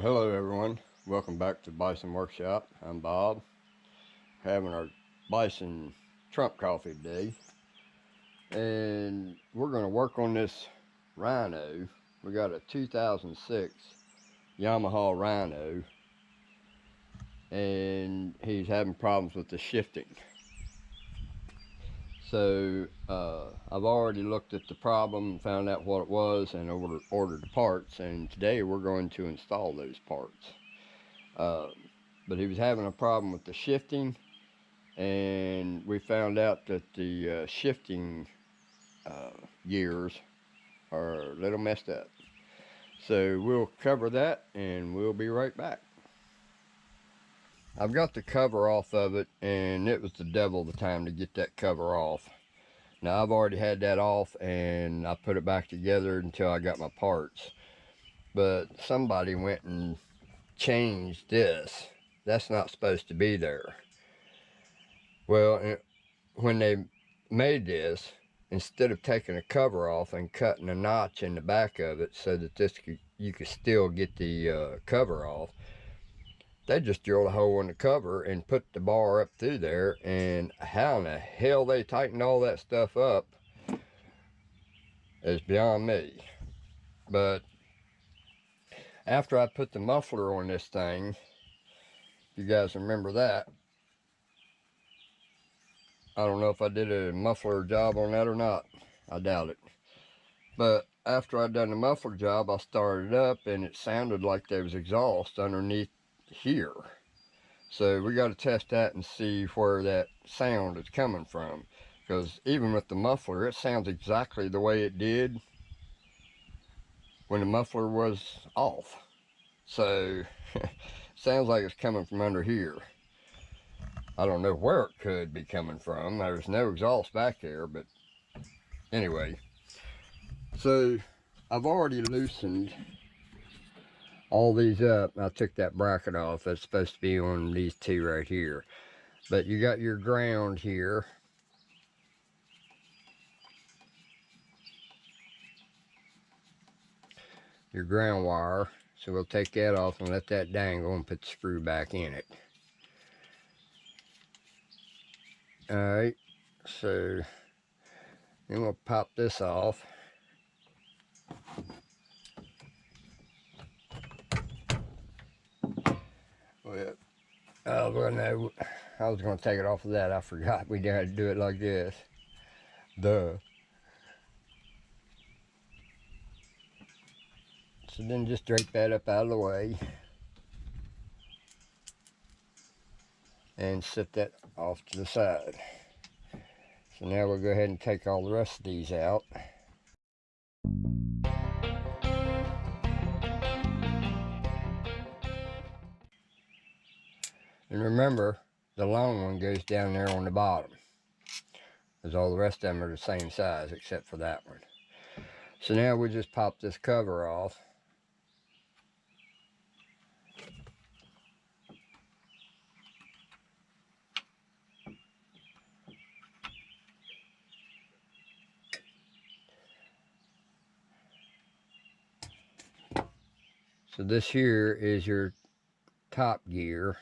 Well, hello everyone. Welcome back to Bison Workshop. I'm Bob. Having our Bison Trump coffee today. And we're going to work on this Rhino. We got a 2006 Yamaha Rhino. And he's having problems with the shifting. So I've already looked at the problem, found out what it was, and ordered the parts. And today we're going to install those parts. But he was having a problem with the shifting, and we found out that the shifting gears are a little messed up. So we'll cover that and we'll be right back. I've got the cover off of it, and it was the devil of the time to get that cover off. Now I've already had that off and I put it back together until I got my parts. But somebody went and changed this. That's not supposed to be there. Well, when they made this, instead of taking the cover off and cutting a notch in the back of it so that you could still get the cover off, they just drilled a hole in the cover and put the bar up through there. And how in the hell they tightened all that stuff up is beyond me. But after I put the muffler on this thing, you guys remember that, I don't know if I did a muffler job on that or not. I doubt it. But after I'd done the muffler job, I started up and it sounded like there was exhaust underneath here. So we got to test that and see where that sound is coming from. Because even with the muffler, it sounds exactly the way it did when the muffler was off. So sounds like it's coming from under here. I don't know where it could be coming from. There's no exhaust back there, but anyway. So I've already loosened all these up. I took that bracket off. That's supposed to be on these two right here. But you got your ground here. Your ground wire. So we'll take that off and let that dangle and put the screw back in it. Alright, so then we'll pop this off. Well, no, I was going to take it off of that. I forgot we had to do it like this. Duh. So then just drape that up out of the way. And set that off to the side. So now we'll go ahead and take all the rest of these out. And remember, the long one goes down there on the bottom, because all the rest of them are the same size except for that one. So now we'll just pop this cover off. So this here is your top gear,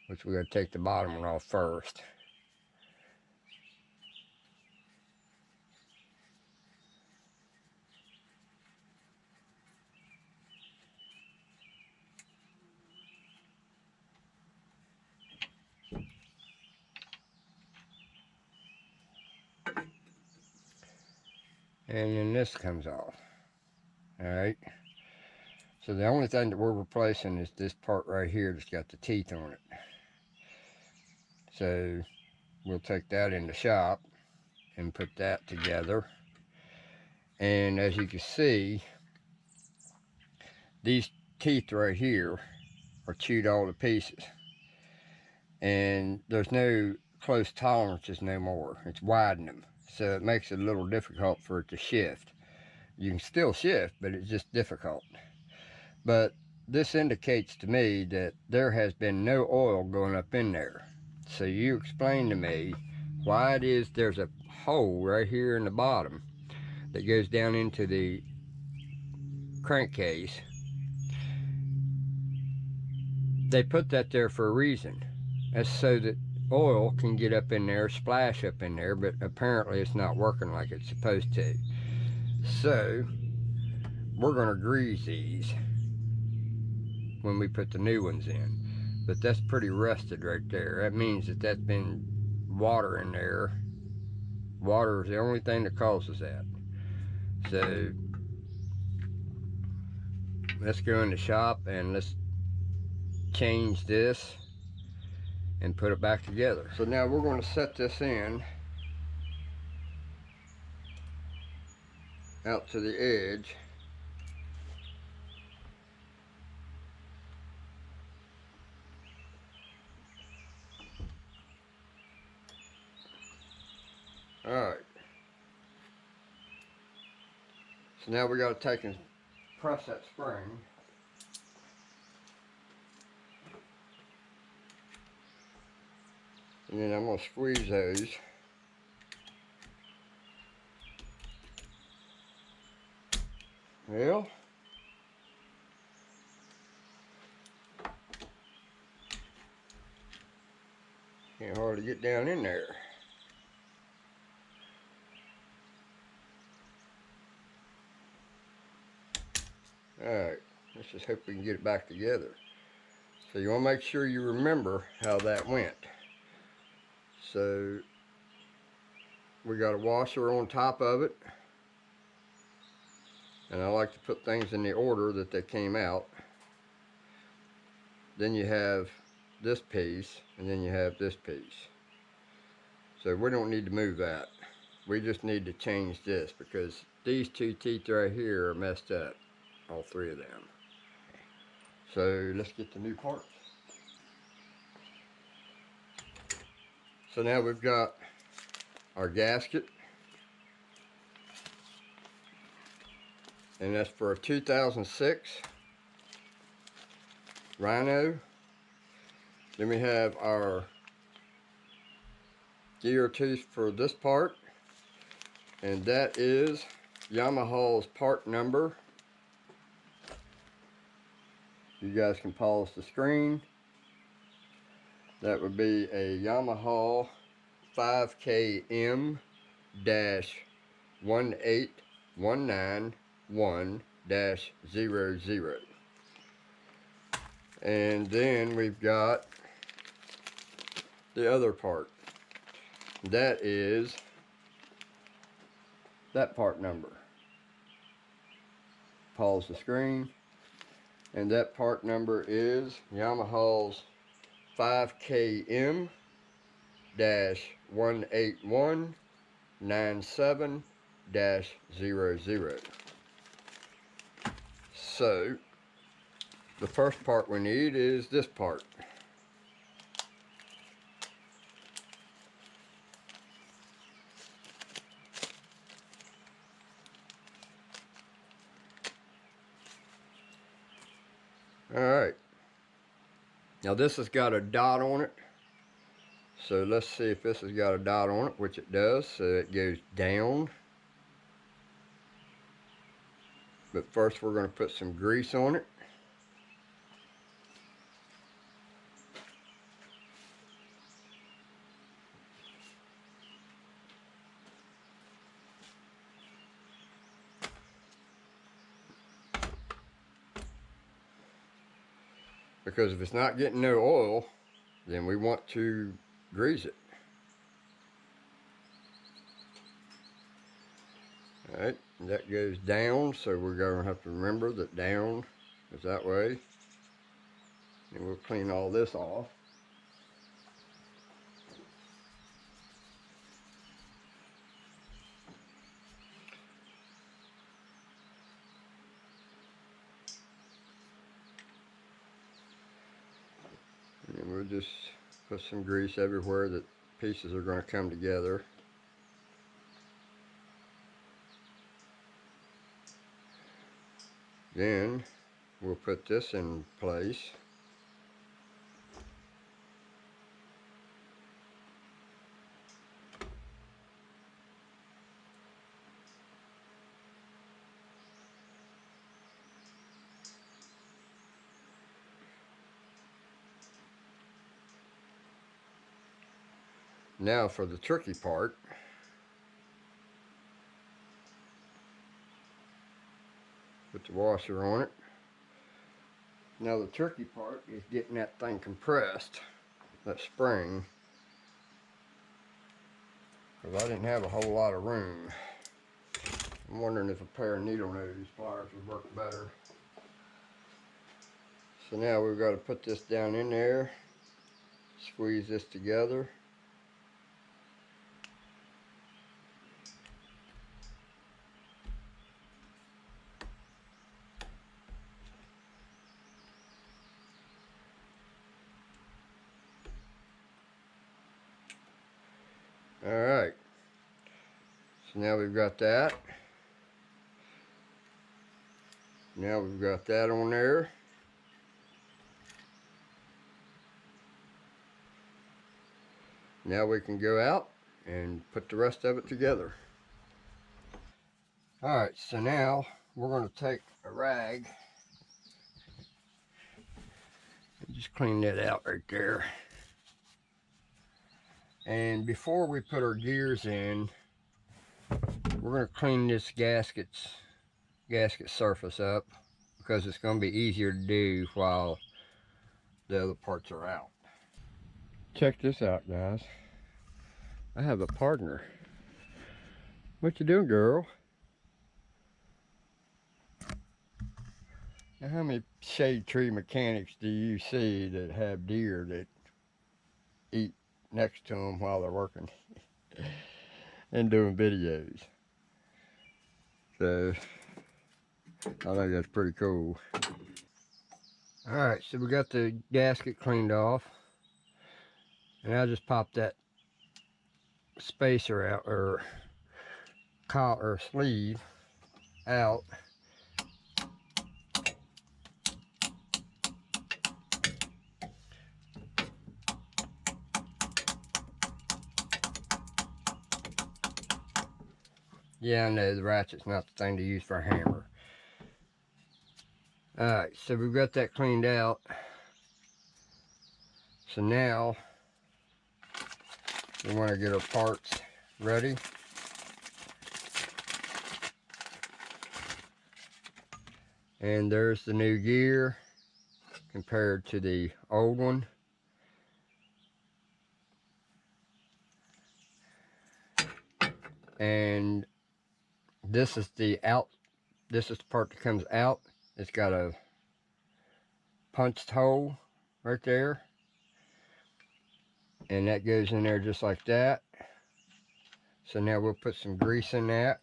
which we're going to take the bottom one off first. And then this comes off. Alright. So the only thing that we're replacing is this part right here that's got the teeth on it. So we'll take that in the shop and put that together. And as you can see, these teeth right here are chewed all to pieces. And there's no close tolerances no more. It's widened them. So it makes it a little difficult for it to shift. You can still shift, but it's just difficult. But this indicates to me that there has been no oil going up in there. So you explain to me why it is there's a hole right here in the bottom that goes down into the crankcase, they put that there for a reason. That's so that oil can get up in there, splash up in there, but apparently it's not working like it's supposed to. So we're going to grease these when we put the new ones in. But that's pretty rusted right there. That means that that's been water in there. Water is the only thing that causes that. So let's go in the shop and let's change this and put it back together. So now we're going to set this in out to the edge. Alright. So now we got to take and press that spring. And then I'm going to squeeze those. Well, can't hardly get down in there. Alright, let's just hope we can get it back together. So you want to make sure you remember how that went. So we got a washer on top of it. And I like to put things in the order that they came out. Then you have this piece, and then you have this piece. So we don't need to move that. We just need to change this because these two teeth right here are messed up. All three of them. So let's get the new parts. So now we've got our gasket. And that's for a 2006 Rhino. Then we have our gear tooth for this part. And that is Yamaha's part number. You guys can pause the screen. That would be a Yamaha 5KM-18191-00. And then we've got the other part. That is that part number. Pause the screen. And that part number is Yamaha's 5KM-18197-00. So the first part we need is this part. Alright, now this has got a dot on it, so let's see if this has got a dot on it, which it does, so it goes down. But first we're going to put some grease on it. Because if it's not getting no oil, then we want to grease it. Alright, that goes down, so we're going to have to remember that down is that way. And we'll clean all this off. And we'll just put some grease everywhere that pieces are going to come together. Then we'll put this in place. Now for the tricky part. Put the washer on it. Now the tricky part is getting that thing compressed, that spring, because I didn't have a whole lot of room. I'm wondering if a pair of needle nose pliers would work better. So now we've got to put this down in there, squeeze this together. Alright, so now we've got that. Now we've got that on there. Now we can go out and put the rest of it together. Alright, so now we're going to take a rag and just clean that out right there. And before we put our gears in, we're going to clean this gasket surface up, because it's going to be easier to do while the other parts are out. Check this out, guys. I have a partner. What you doing, girl? Now, how many shade tree mechanics do you see that have deer that eat next to them while they're working and doing videos? So I think that's pretty cool. Alright, so we got the gasket cleaned off, and I just popped that spacer out, or collar or sleeve out. Yeah, I know the ratchet's not the thing to use for a hammer. Alright, so we've got that cleaned out. So now we want to get our parts ready. And there's the new gear compared to the old one. And this is the part that comes out. It's got a punched hole right there, and that goes in there just like that. So now we'll put some grease in that.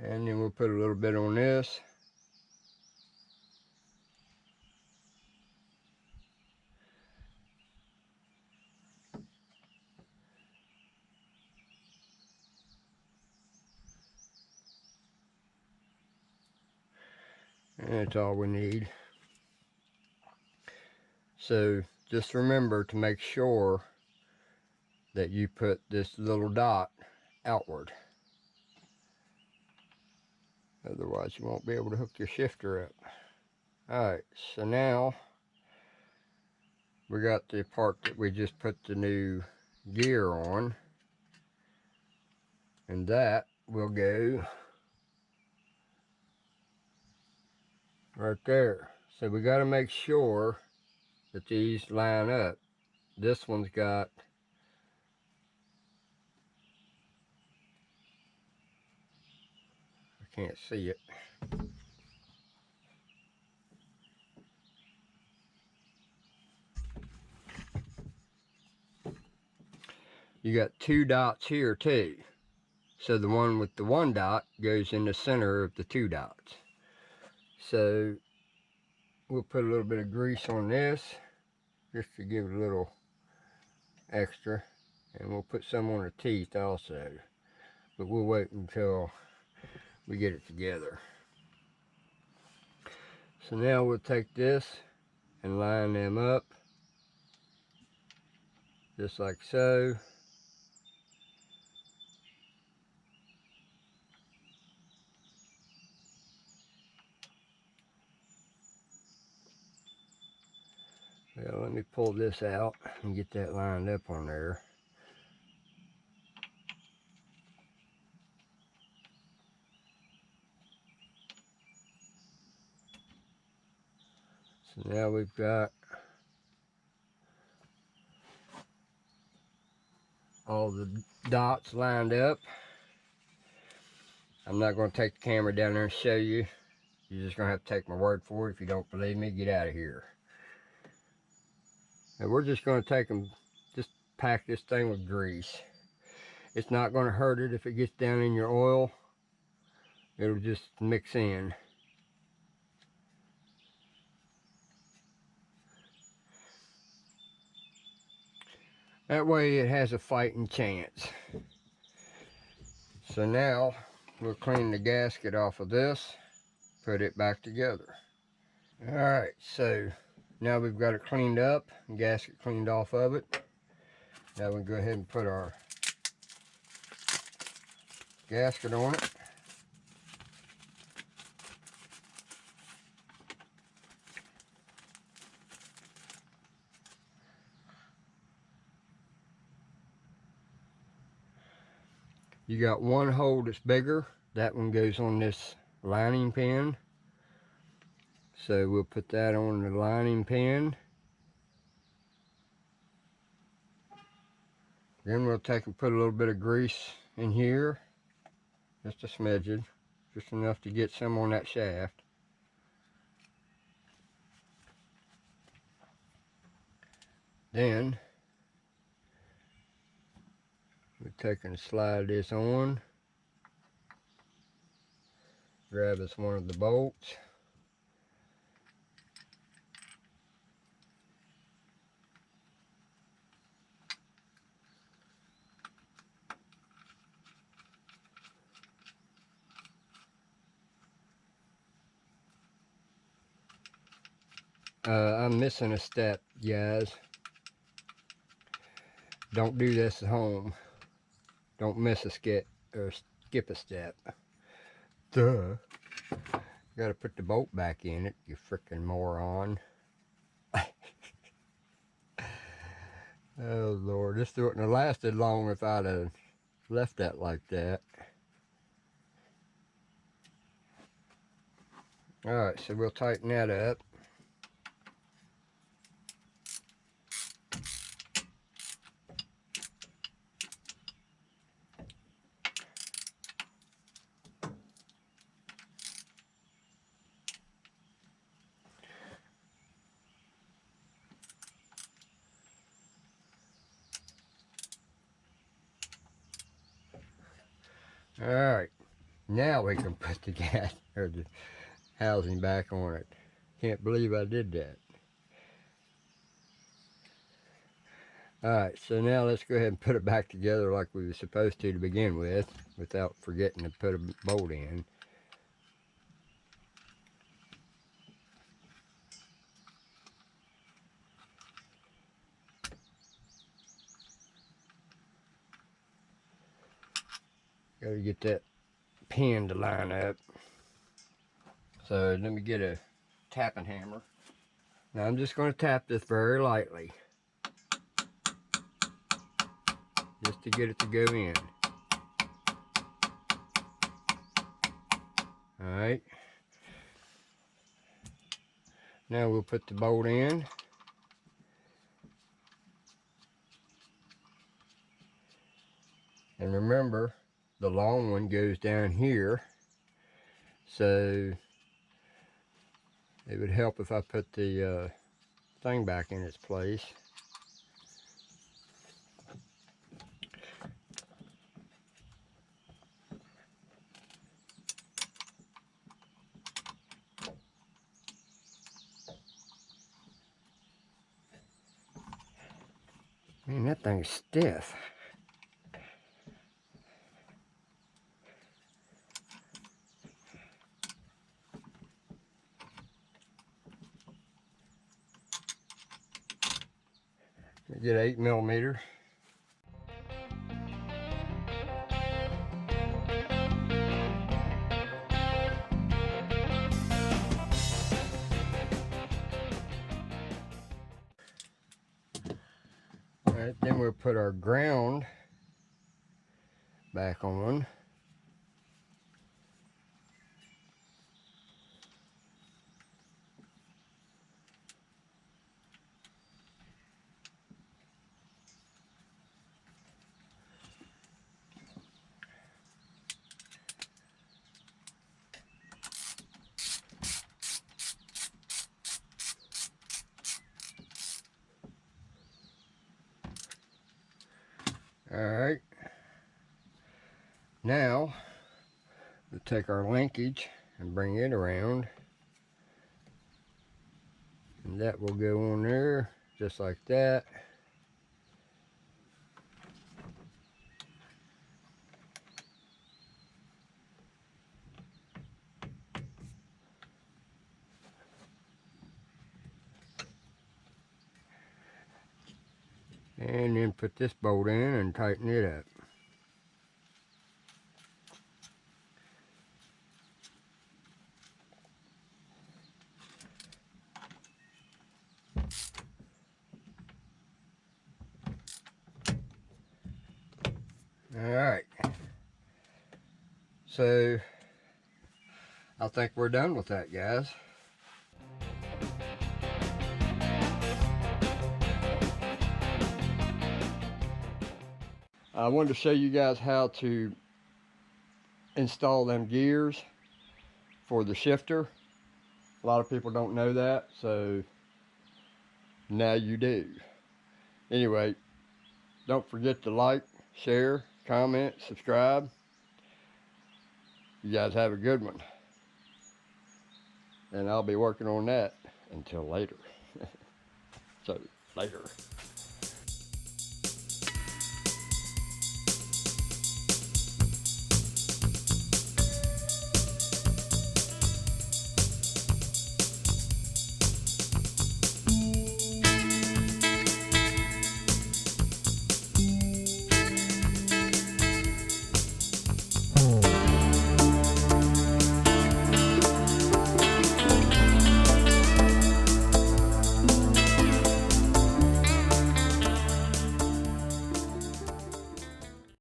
And then we'll put a little bit on this. And that's all we need. So just remember to make sure that you put this little dot outward. Otherwise you won't be able to hook your shifter up. Alright, so now we got the part that we just put the new gear on. And that will go right there. So we got to make sure that these line up. This one's got, I can't see it. You got two dots here too. So the one with the one dot goes in the center of the two dots. So we'll put a little bit of grease on this just to give it a little extra. And we'll put some on the teeth also. But we'll wait until we get it together. So now we'll take this and line them up just like so. pull this out and get that lined up on there. So now we've got all the dots lined up. I'm not going to take the camera down there and show you. You're just going to have to take my word for it. If you don't believe me, get out of here. And we're just going to take them, just pack this thing with grease. It's not going to hurt it if it gets down in your oil. It'll just mix in. That way it has a fighting chance. So now we'll clean the gasket off of this, put it back together. Alright, so now we've got it cleaned up, gasket cleaned off of it. Now we'll go ahead and put our gasket on it. You got one hole that's bigger. That one goes on this lining pin. So we'll put that on the lining pin. Then we'll take and put a little bit of grease in here. Just a smidgen. Just enough to get some on that shaft. Then we're taking and slide this on. Grab us one of the bolts. I'm missing a step, guys. Don't do this at home. Don't miss a skip or skip a step. Duh. Gotta put the bolt back in it, you frickin' moron. Oh Lord, this wouldn't have lasted long if I'd have left that like that. Alright, so we'll tighten that up. Alright, now we can put the gas or the housing back on it. Can't believe I did that. Alright, so now let's go ahead and put it back together like we were supposed to begin with, without forgetting to put a bolt in. Got to get that pin to line up. So let me get a tapping hammer. Now I'm just going to tap this very lightly, just to get it to go in. Alright. Now we'll put the bolt in. And remember, the long one goes down here. So it would help if I put the thing back in its place. Man, that thing's stiff. Get 8mm. Alright, then we'll put our ground back on. Alright, now we'll take our linkage and bring it around, and that will go on there just like that. And then put this bolt in and tighten it up. Alright, so I think we're done with that, guys. I wanted to show you guys how to install them gears for the shifter. A lot of people don't know that, so now you do. Anyway, don't forget to like, share, comment, subscribe. You guys have a good one. And I'll be working on that until later. So, later.